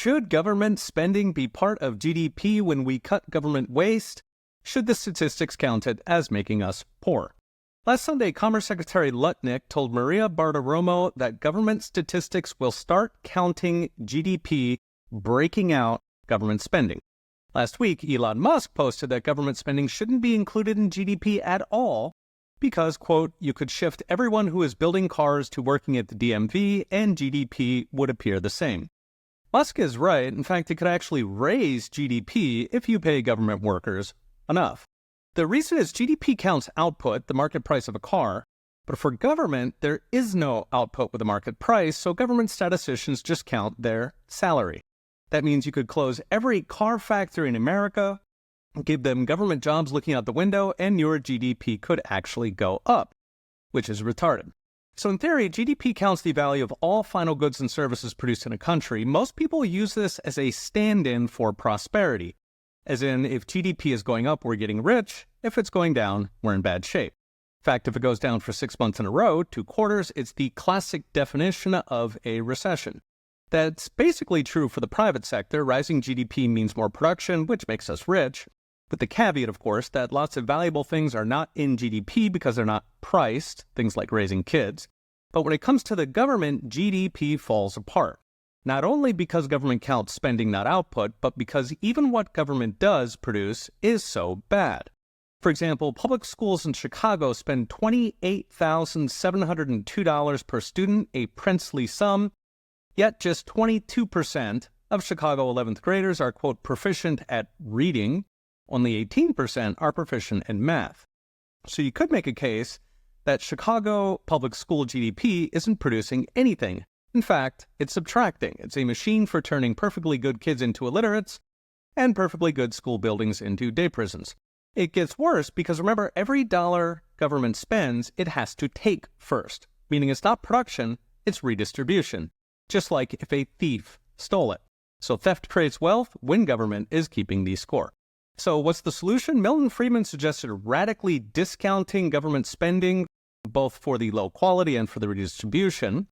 Should government spending be part of GDP when we cut government waste? Should the statistics count it as making us poor? Last Sunday, Commerce Secretary Lutnick told Maria Bartiromo that government statistics will start counting GDP, breaking out government spending. Last week, Elon Musk posted that government spending shouldn't be included in GDP at all because, quote, you could shift everyone who is building cars to working at the DMV and GDP would appear the same. Musk is right. In fact, it could actually raise GDP if you pay government workers enough. The reason is GDP counts output, the market price of a car, but for government, there is no output with a market price, so government statisticians just count their salary. That means you could close every car factory in America, give them government jobs looking out the window, and your GDP could actually go up, which is retarded. So in theory, GDP counts the value of all final goods and services produced in a country. Most people use this as a stand-in for prosperity. As in, if GDP is going up, we're getting rich. If it's going down, we're in bad shape. In fact, if it goes down for 6 months in a row, 2 quarters, it's the classic definition of a recession. That's basically true for the private sector. Rising GDP means more production, which makes us rich. With the caveat, of course, that lots of valuable things are not in GDP because they're not priced, things like raising kids. But when it comes to the government, GDP falls apart. Not only because government counts spending, not output, but because even what government does produce is so bad. For example, public schools in Chicago spend $28,702 per student, a princely sum, yet just 22% of Chicago 11th graders are, quote, proficient at reading. Only 18% are proficient in math. So you could make a case that Chicago public school GDP isn't producing anything. In fact, it's subtracting. It's a machine for turning perfectly good kids into illiterates and perfectly good school buildings into day prisons. It gets worse because remember, every dollar government spends, it has to take first, meaning it's not production, it's redistribution, just like if a thief stole it. So theft creates wealth when government is keeping the score. So what's the solution? Milton Friedman suggested radically discounting government spending, both for the low quality and for the redistribution.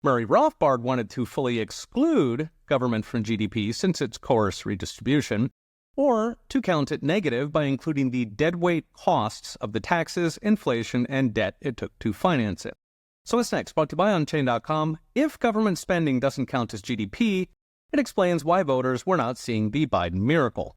Murray Rothbard wanted to fully exclude government from GDP since it's coerced redistribution, or to count it negative by including the deadweight costs of the taxes, inflation, and debt it took to finance it. So what's next? Brought to you by OnChain.com. If government spending doesn't count as GDP, it explains why voters were not seeing the Biden miracle.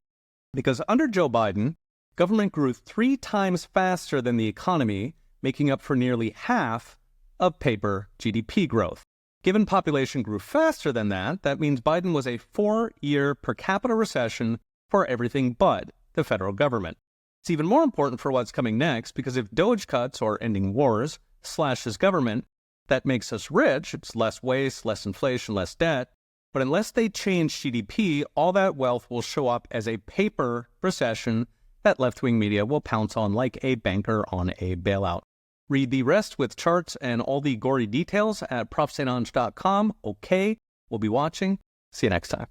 Because under Joe Biden, government grew 3 times faster than the economy, making up for nearly half of paper GDP growth. Given population grew faster than that, that means Biden was a 4-year per capita recession for everything but the federal government. It's even more important for what's coming next, because if DOGE cuts or ending wars slashes government, that makes us rich. It's less waste, less inflation, less debt. But unless they change GDP, all that wealth will show up as a paper recession that left-wing media will pounce on like a banker on a bailout. Read the rest with charts and all the gory details at profsange.com. Okay, we'll be watching. See you next time.